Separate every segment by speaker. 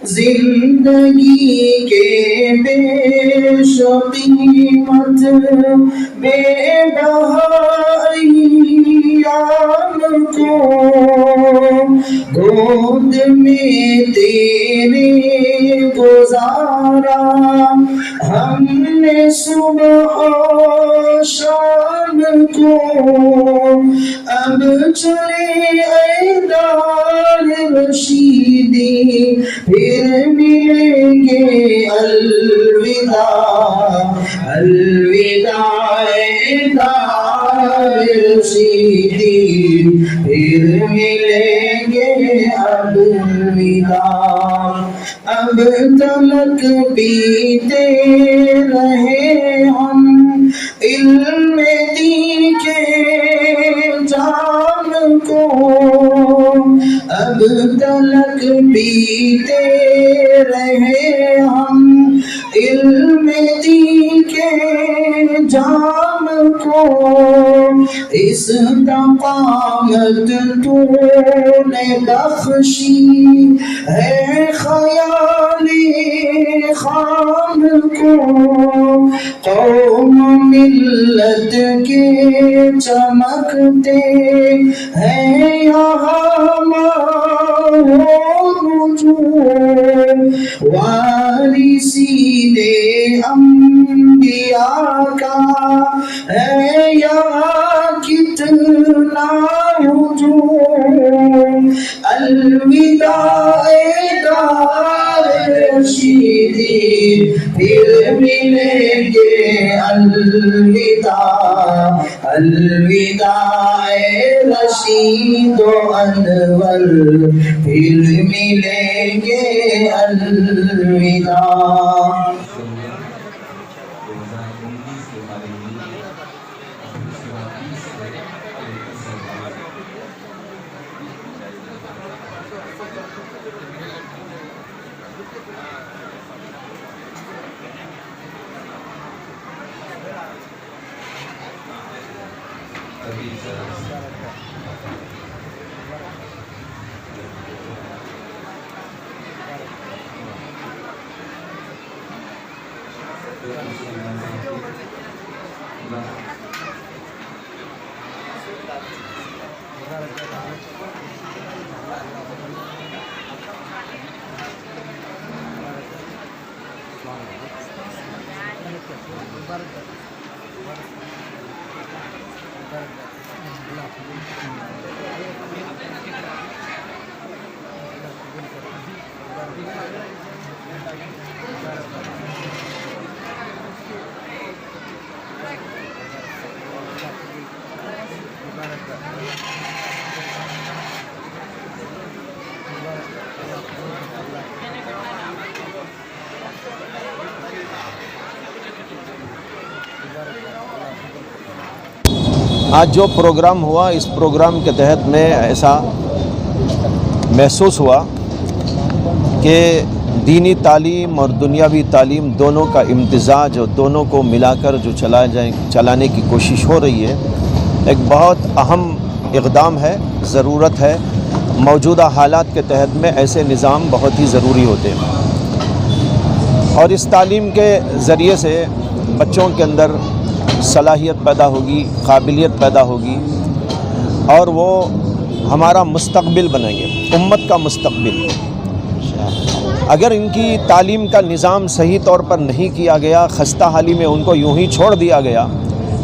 Speaker 1: زندگی کے بے قیمت بے بہا ایام کو گود میں تیرے گزارا ہم نے صبح و شام کو اب چلے اے دار رشیدی پھر ملیں گے الوداع الوداع اے دار رشیدی پھر ملیں گے الوداع اب تلک پیتے رہے ہم علم دین کے جام کو اب تلک پیتے رہے ہم علم دین کے جام کو استقامت تو نے بخشی ہے خیال خام کو قوم ملت کے چمکتے ہیں یہاں نجوم وارثین انبیاء کا ہے یہاں کتنا ہجوم الوداع دار رشیدی پھر ملیں گے الوداع الوداع رشید و انور پھر ملیں گے الوداع
Speaker 2: آج جو پروگرام ہوا اس پروگرام کے تحت میں ایسا محسوس ہوا کہ دینی تعلیم اور دنیاوی تعلیم دونوں کا امتزاج اور دونوں کو ملا کر جو چلانے کی کوشش ہو رہی ہے ایک بہت اہم اقدام ہے، ضرورت ہے۔ موجودہ حالات کے تحت میں ایسے نظام بہت ہی ضروری ہوتے ہیں اور اس تعلیم کے ذریعے سے بچوں کے اندر صلاحیت پیدا ہوگی، قابلیت پیدا ہوگی اور وہ ہمارا مستقبل بنیں گے، امت کا مستقبل۔ اگر ان کی تعلیم کا نظام صحیح طور پر نہیں کیا گیا، خستہ حالی میں ان کو یوں ہی چھوڑ دیا گیا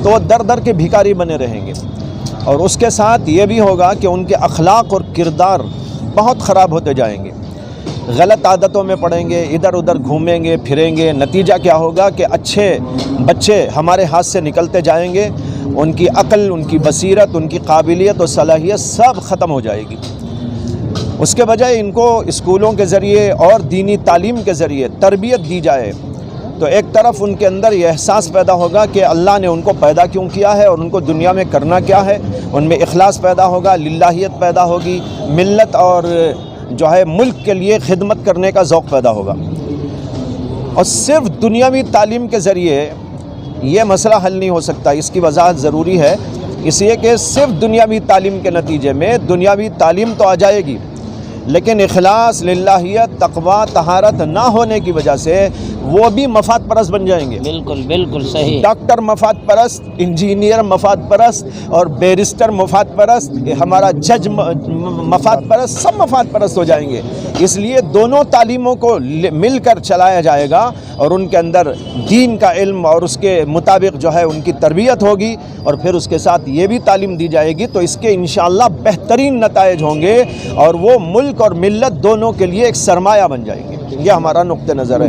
Speaker 2: تو وہ در در کے بھکاری بنے رہیں گے، اور اس کے ساتھ یہ بھی ہوگا کہ ان کے اخلاق اور کردار بہت خراب ہوتے جائیں گے، غلط عادتوں میں پڑیں گے، ادھر ادھر گھومیں گے پھریں گے۔ نتیجہ کیا ہوگا کہ اچھے بچے ہمارے ہاتھ سے نکلتے جائیں گے، ان کی عقل، ان کی بصیرت، ان کی قابلیت اور صلاحیت سب ختم ہو جائے گی۔ اس کے بجائے ان کو اسکولوں کے ذریعے اور دینی تعلیم کے ذریعے تربیت دی جائے تو ایک طرف ان کے اندر یہ احساس پیدا ہوگا کہ اللہ نے ان کو پیدا کیوں کیا ہے اور ان کو دنیا میں کرنا کیا ہے، ان میں اخلاص پیدا ہوگا، للہیت پیدا ہوگی، ملت اور جو ہے ملک کے لیے خدمت کرنے کا ذوق پیدا ہوگا۔ اور صرف دنیاوی تعلیم کے ذریعے یہ مسئلہ حل نہیں ہو سکتا، اس کی وضاحت ضروری ہے، اس لیے کہ صرف دنیاوی تعلیم کے نتیجے میں دنیاوی تعلیم تو آ جائے گی لیکن اخلاص، للہیت، تقوی، طہارت نہ ہونے کی وجہ سے وہ بھی مفاد پرست بن جائیں گے۔
Speaker 3: بالکل بالکل صحیح۔
Speaker 2: ڈاکٹر مفاد پرست، انجینئر مفاد پرست اور بیرسٹر مفاد پرست، ہمارا جج مفاد پرست، سب مفاد پرست ہو جائیں گے۔ اس لیے دونوں تعلیموں کو مل کر چلایا جائے گا اور ان کے اندر دین کا علم اور اس کے مطابق جو ہے ان کی تربیت ہوگی، اور پھر اس کے ساتھ یہ بھی تعلیم دی جائے گی، تو اس کے انشاءاللہ بہترین نتائج ہوں گے اور وہ ملک اور ملت دونوں کے لیے ایک سرمایہ بن جائیں گے۔ یہ ہمارا نقطہ نظر ہے،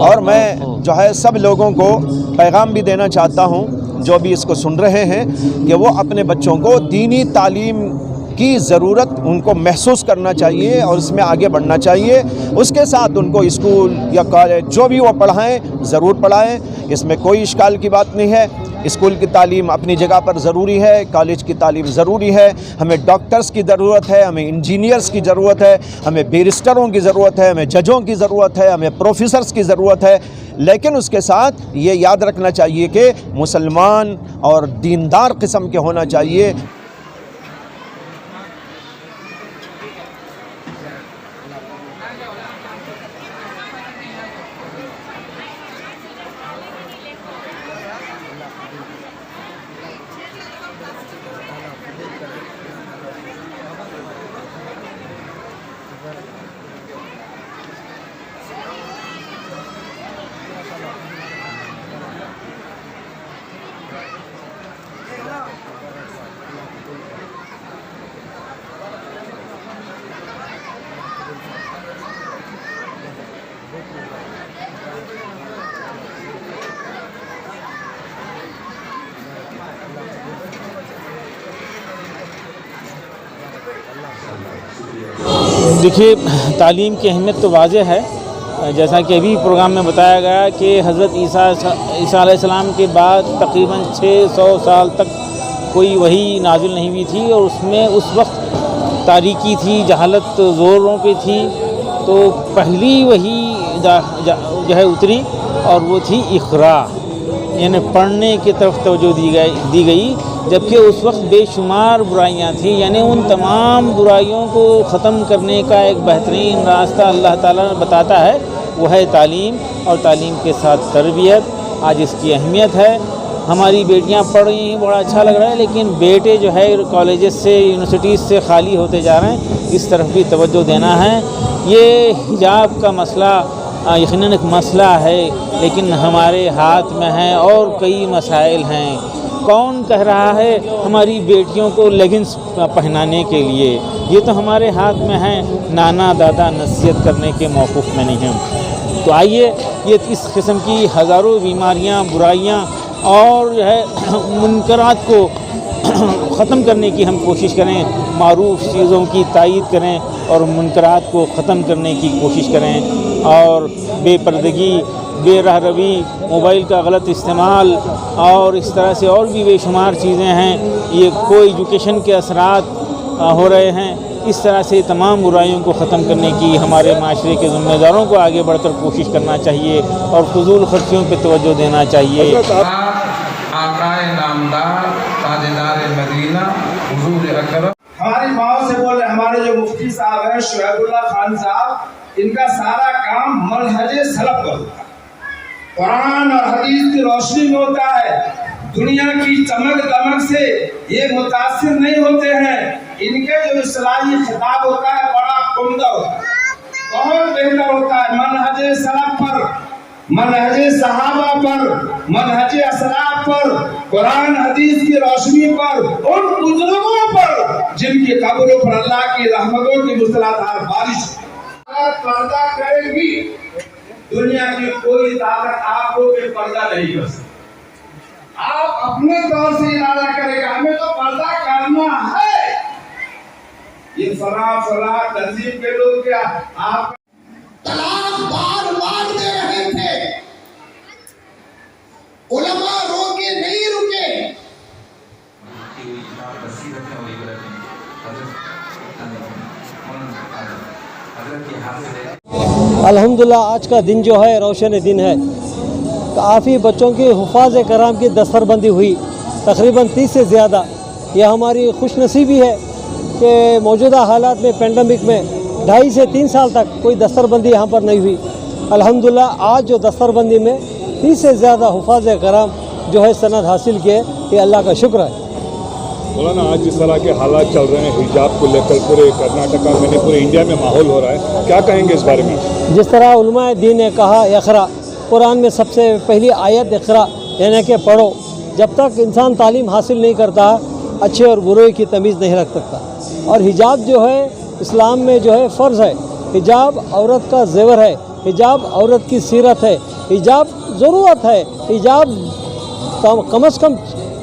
Speaker 2: اور میں جو ہے سب لوگوں کو پیغام بھی دینا چاہتا ہوں جو بھی اس کو سن رہے ہیں کہ وہ اپنے بچوں کو دینی تعلیم کی ضرورت ان کو محسوس کرنا چاہیے اور اس میں آگے بڑھنا چاہیے۔ اس کے ساتھ ان کو اسکول یا کالج جو بھی وہ پڑھائیں ضرور پڑھائیں، اس میں کوئی اشکال کی بات نہیں ہے۔ اسکول کی تعلیم اپنی جگہ پر ضروری ہے، کالج کی تعلیم ضروری ہے، ہمیں ڈاکٹرز کی ضرورت ہے، ہمیں انجینئرز کی ضرورت ہے، ہمیں بیرسٹروں کی ضرورت ہے، ہمیں ججوں کی ضرورت ہے، ہمیں پروفیسرز کی ضرورت ہے، لیکن اس کے ساتھ یہ یاد رکھنا چاہیے کہ مسلمان اور دیندار قسم کے ہونا چاہیے۔
Speaker 4: دیکھیے، تعلیم کی اہمیت تو واضح ہے، جیسا کہ ابھی پروگرام میں بتایا گیا کہ حضرت عیسیٰ علیہ السلام کے بعد تقریباً 600 سال تک کوئی وحی نازل نہیں ہوئی تھی، اور اس میں اس وقت تاریکی تھی، جہالت زوروں پہ تھی، تو پہلی وحی جو ہے اتری اور وہ تھی اقرا، یعنی پڑھنے کی طرف توجہ دی گئی، جبکہ اس وقت بے شمار برائیاں تھیں، یعنی ان تمام برائیوں کو ختم کرنے کا ایک بہترین راستہ اللہ تعالیٰ بتاتا ہے، وہ ہے تعلیم، اور تعلیم کے ساتھ تربیت۔ آج اس کی اہمیت ہے۔ ہماری بیٹیاں پڑھ رہی ہیں، بڑا اچھا لگ رہا ہے، لیکن بیٹے جو ہے کالجز سے، یونیورسٹیز سے خالی ہوتے جا رہے ہیں، اس طرف بھی توجہ دینا ہے۔ یہ حجاب کا مسئلہ یقیناً ایک مسئلہ ہے، لیکن ہمارے ہاتھ میں ہے، اور کئی مسائل ہیں۔ کون کہہ رہا ہے ہماری بیٹیوں کو لیگنز پہنانے کے لیے؟ یہ تو ہمارے ہاتھ میں ہے، نانا دادا نصیحت کرنے کے موقف میں نہیں ہیں۔ تو آئیے یہ اس قسم کی ہزاروں بیماریاں، برائیاں اور جو ہے منکرات کو ختم کرنے کی ہم کوشش کریں، معروف چیزوں کی تائید کریں اور منکرات کو ختم کرنے کی کوشش کریں، اور بے پردگی، بے راہ روی، موبائل کا غلط استعمال اور اس طرح سے اور بھی بے شمار چیزیں ہیں، یہ کوئی ایجوکیشن کے اثرات ہو رہے ہیں۔ اس طرح سے تمام برائیوں کو ختم کرنے کی ہمارے معاشرے کے ذمہ داروں کو آگے بڑھ کر کوشش کرنا چاہیے اور فضول خرچیوں پہ توجہ دینا چاہیے۔
Speaker 5: آقائے نامدار تاجدار مدینہ حضور اکرم
Speaker 6: ہماری ماں سے بول رہے ہمارے جو مفتی صاحب ہیں شعیب اللہ خان صاحب، ان کا سارا کام منہج سلف پر ہوتا ہے، قرآن اور حدیث کی روشنی میں ہوتا ہے۔ دنیا کی چمک دمک سے یہ متاثر نہیں ہوتے ہیں، ان کے جو اصلاحی خطاب ہوتا ہے بڑا عمدہ ہوتا ہے، بہت بہتر ہوتا ہے، منہج سلف پر، منہج صحابہ پر، منہج اسلاف پر، قرآن حدیث کی روشنی پر، ان بزرگوں پر جن کی قبروں پر اللہ کی رحمتوں کی موسلادھار بارش پردہ کرے گی۔ دنیا کی کوئی طاقت آپ کو کہ پردہ نہیں کر سکتی۔ آپ اپنے طور سے ارادہ کرے گا، ہمیں تو پردہ کرنا ہے۔ یہ فلاح تنظیم کے لوگ کیا آپ
Speaker 7: طلاق بار بار دے رہے تھے، علماء روکے نہیں رکے۔
Speaker 8: الحمدللہ آج کا دن جو ہے روشن دن ہے، کافی بچوں کی حفاظ کرام کی دستر بندی ہوئی، تقریباً 30 سے زیادہ۔ یہ ہماری خوش نصیبی ہے کہ موجودہ حالات میں، پینڈمک میں 2.5 से 3 साल तक कोई दस्तरबंदी यहाँ पर नहीं हुई। अल्हम्दुलिल्लाह आज जो दस्तरबंदी में 30 से ज़्यादा हुफ़ाज़ कराम जो है सनद हासिल किए, ये अल्लाह का शुक्र है।
Speaker 3: मौलाना आज जिस तरह के हालात चल रहे हैं हिजाब को लेकर पूरे कर्नाटका में नहीं पूरे इंडिया में माहौल हो रहा है, क्या कहेंगे इस बारे में?
Speaker 8: जिस तरह उलमाए दीन ने कहा इक़रा, कुरान में सबसे पहली आयत इक़रा यानी कि पढ़ो। जब तक इंसान तालीम हासिल नहीं करता अच्छे और बुरे की तमीज़ नहीं रख सकता। और हिजाब जो है इस्लाम में जो है फ़र्ज़ है। हिजाब औरत का ज़ेवर है, हिजाब औरत की सीरत है, हिजाब ज़रूरत है। हिजाब कम से कम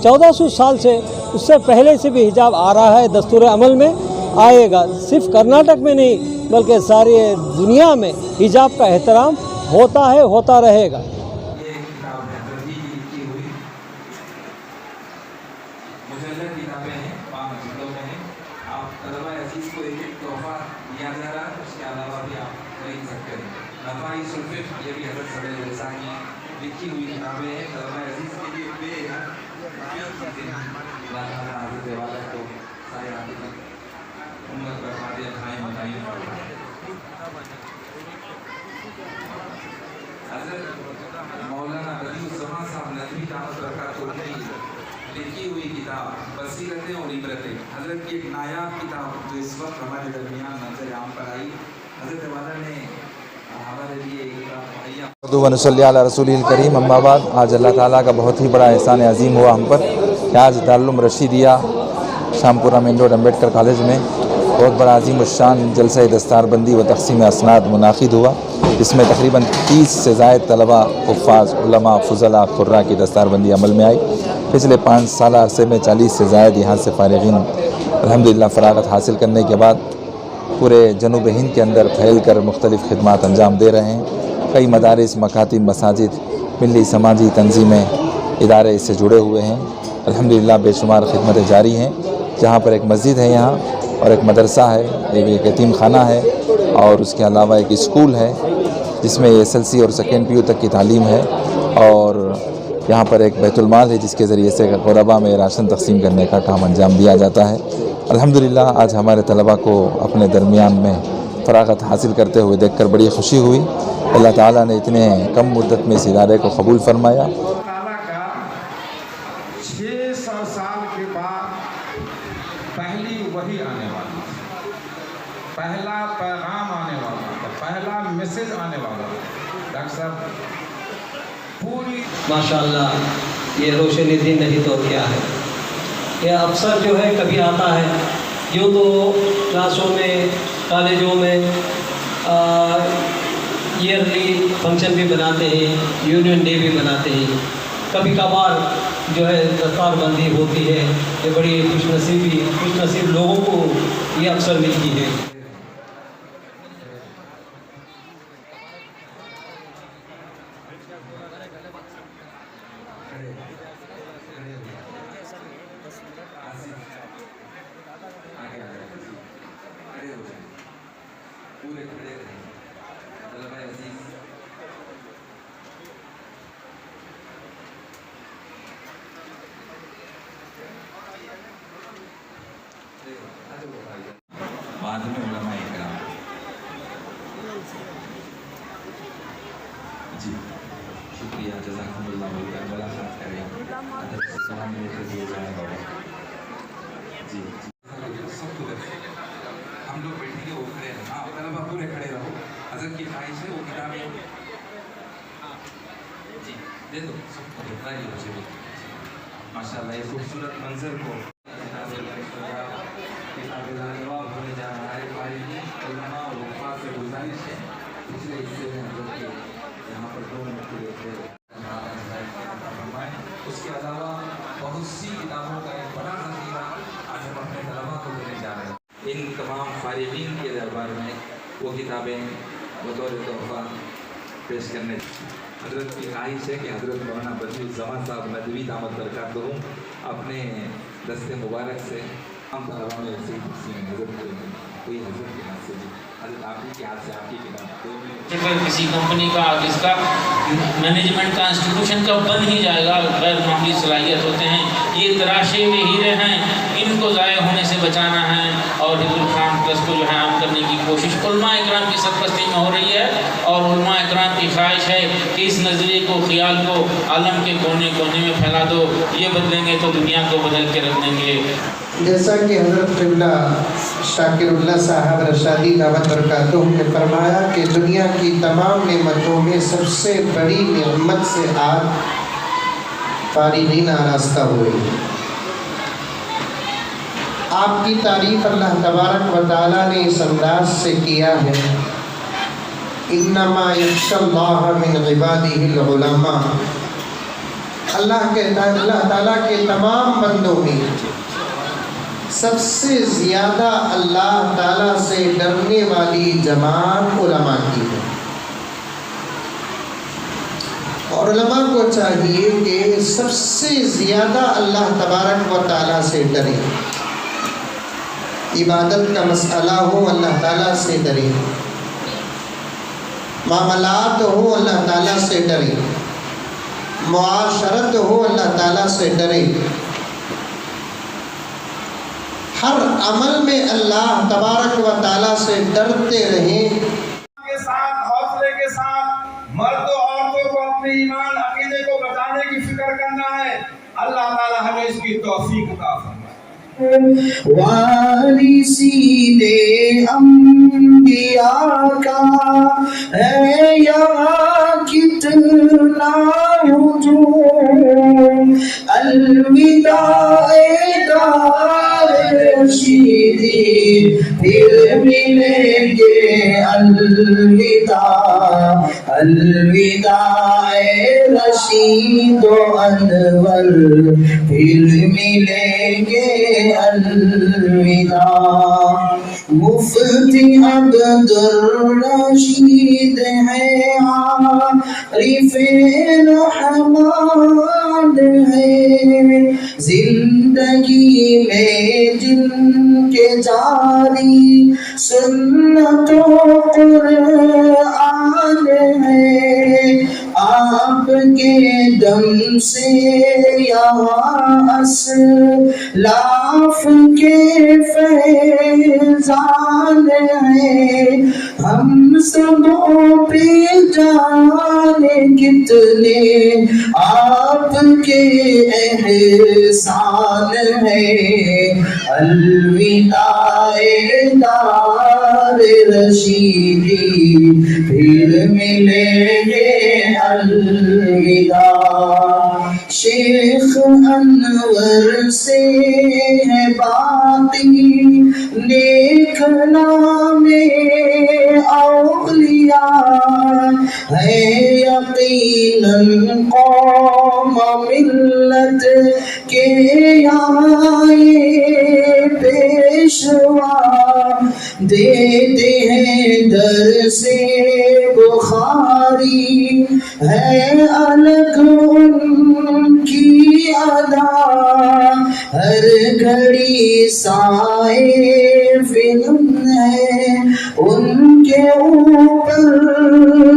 Speaker 8: 1400 साल से उससे पहले से भी हिजाब आ रहा है, दस्तूर अमल में आएगा। सिर्फ कर्नाटक में नहीं बल्कि सारी दुनिया में हिजाब का एहतराम होता है, होता रहेगा।
Speaker 5: लिखी हुई किताबें हैं तलबा अजीज के लिए बेहद को सारे आगे तक उम्मत बर्बादियाँ खाएँ बताई हज़रत मौलाना रज़ीउज़्ज़मान साहब नदवी दामत बरकातुहू की लिखी हुई किताब बसीरतें और इबरतें, हज़रत की एक नायाब किताब जो इस वक्त हमारे दरमियान नज़र आम पर आई। हज़रत वाला ने
Speaker 9: वनसल्ली अला रसूलिल करीम। अम्मा बाद, आज अल्लाह ताला का बहुत ही बड़ा एहसान अज़ीम हुआ हम पर कि आज Darul Rashidiya Shampura main road Ambedkar college में बहुत बड़ा अजीम शान जलसा दस्तारबंदी व तक़सीम असनाद मुनाक़िद हुआ। इसमें तकरीबन 30 से ज़ायद तलबा, हुफ़ाज़, उलमा, फ़ुज़ला, क़ुर्रा की दस्तारबंदी अमल में आई। पिछले 5 साल अरसे में 40 से ज़ायद यहाँ से फ़ारिग़ीन अल्हम्दुलिल्लाह फ़राग़त हासिल करने के बाद पूरे जनूब हिंद के अंदर फैल कर मुख्तलिफ़ खिदमात अंजाम दे रहे हैं। कई मदारिस, मकातिब, मसाजिद, मिली समाजी तंजीमें, इदारे इससे जुड़े हुए हैं। अल्हम्दुलिल्लाह बेशुमार खिदमतें जारी हैं। जहाँ पर एक मस्जिद है यहाँ और एक मदरसा है, एक यतीम खाना है और उसके अलावा एक स्कूल है जिसमें SLC और 2nd PU तक की तालीम है। और यहाँ पर एक बैतुलमाल है जिसके ज़रिए से ग़ुरबा में राशन तक़सीम करने का काम अंजाम दिया जाता है। अल्हम्दुलिल्लाह आज हमारे तलबा को अपने दरमियान में फ़राग़त हासिल करते हुए देखकर बड़ी खुशी हुई। अल्लाह ताला ने इतने कम मुद्दत में इस इदारे को कबूल फरमाया।
Speaker 6: 600 साल के बाद पहली वही आने वाली, पहला पैगाम आने वाला था, पहला मैसेज आने वाला था। डॉक्टर साहब पूरी
Speaker 8: माशाअल्लाह ये रोशनी दिन नहीं तो क्या है। यह अवसर जो है कभी आता है, यूँ तो क्लासों में, कॉलेजों में ईयरली फंक्शन भी बनाते हैं, यूनियन डे भी बनाते हैं। कभी कभार जो है दस्तारबंदी होती है। ये बड़ी खुशनसीब लोगों को ये अवसर मिलती है।
Speaker 5: पूरे खड़े रहें तलबा अजीज। बाद में उलमा इकराम जी शुक्रिया, जज़ाकुमुल्लाह खैर। मुलाकात करें, अदब से सलाम लेकर दिए जाएगा जी। हम लोग बैठेंगे, वो खड़े हैं। हाँ तलबा पूरे खड़े रहो। हज़रत की ख्वाहिश है वो किताबें जी दे दो सबको दिखाइए मुझे भी। माशाल्लाह ये खूबसूरत मंजर को लाजवाब होने जा रहा है। उलमा और हुफ़ाज़ से गुजारिश है पिछले हिस्से में हम लोग के यहाँ पर 2 मिनट के लिए उसके अलावा बहुत सी किताबों का एक बड़ा ज़ख़ीरा आज हम अपने तलबा को देने जा रहे हैं। इन तमाम फ़ारिग़ीन के दरबार में वो किताबें बतौर तोहफ़ा पेश करने। हज़रत की ख्वाहिश है कि हज़रत मौलाना बसीरुज़्ज़मान साहब नदवी दामत बरकातुहू अपने दस्ते मुबारक से हम तलबा में ऐसी नज़र करेंगे। कोई हजरत के हाथ से भी, हजरत आप ही के हाथ से आपकी किताब
Speaker 4: किसी कंपनी का जिसका मैनेजमेंट का इंस्टीट्यूशन का बन ही जाएगा, गैर मामूली सलाहियत होते हैं, ये तराशे में हीरे हैं, इनको ज़ाया होने से बचाना है और हिज़्बुल कुरान प्लस को जो है आम करने की कोशिश उलमा इकराम की सरपरस्ती में हो रही है। और उलमा इकराम की ख्वाहिश है कि इस नज़रिए को, ख्याल को आलम के कोने कोने में फैला दो, ये बदलेंगे तो दुनिया को बदल के रख देंगे।
Speaker 1: जैसा कि हज़रत क़िबला शाकिरुल्लाह साहब रशादी दावत बरकातुहू ने फरमाया कि दुनिया की तमाम नेमतों में सबसे बड़ी नेमत से आज फारिगीन आरास्ता हुए। आपकी तारीफ़ अल्लाह तबारक व तआला ने इस अंदाज से किया है, इन्नमा यख्शल्लाह मिन इबादिहिल उलमा। अल्लाह ताला के तमाम बंदों में सबसे ज़्यादा अल्लाह ताला से डरने वाली जमात उलमा की है। और उलमा को चाहिए कि सबसे ज़्यादा अल्लाह तबारक व ताला से डरे। इबादत का मसला हो, अल्लाह ताला से डरे। मामलात हो, अल्लाह ताला से डरे। मुआशरत हो, अल्लाह ताला से डरे। हर अमल में अल्लाह तबारक व ताला से डरते रहें।
Speaker 6: के साथ हौसले के साथ मर्द औरतों को अपने ईमान अकीदे को बचाने की फिक्र करना है। अल्लाह ताला हमें इसकी तौफीक अता फरमाए।
Speaker 1: वारिसीने अंबिया का है यहाँ कितना हुजूम, अलविदाए रशीदी फिर मिलेंगे, अलविदा अलविदाए रशीदो अनवर फिर मिलेंगे, अलविदा। मुफ्ती अब्दुल रशीद है, आरिफ़े रहमान है, जिंदगी में जिनके जारी सुन्नतों कुरान है, आपके दम से यहाँ असलाफ के फैज़ान है, हम सबों पे जाने कितने आपके एहसान है, अलविदाए दार रशीदी फिर मिलेंगे, अलविदा। शेख अनवर से है बाती नेक नामे औलिया है, यकीनन कौम मिल्लत के यहाँ ये पेशवा देते हैं दर से बुखारी, है अलग उनकी अदा, हर घड़ी साए फिल्म है उनके ऊपर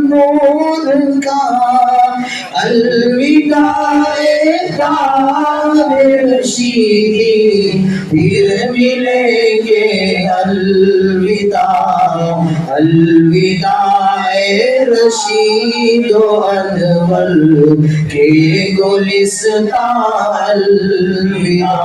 Speaker 1: नूर का, अलविदाए दार रशीदी फिर मिलेंगे, अलविदा अलविदाए रशीदो अनवर के गुलिस्तां, अलविदा।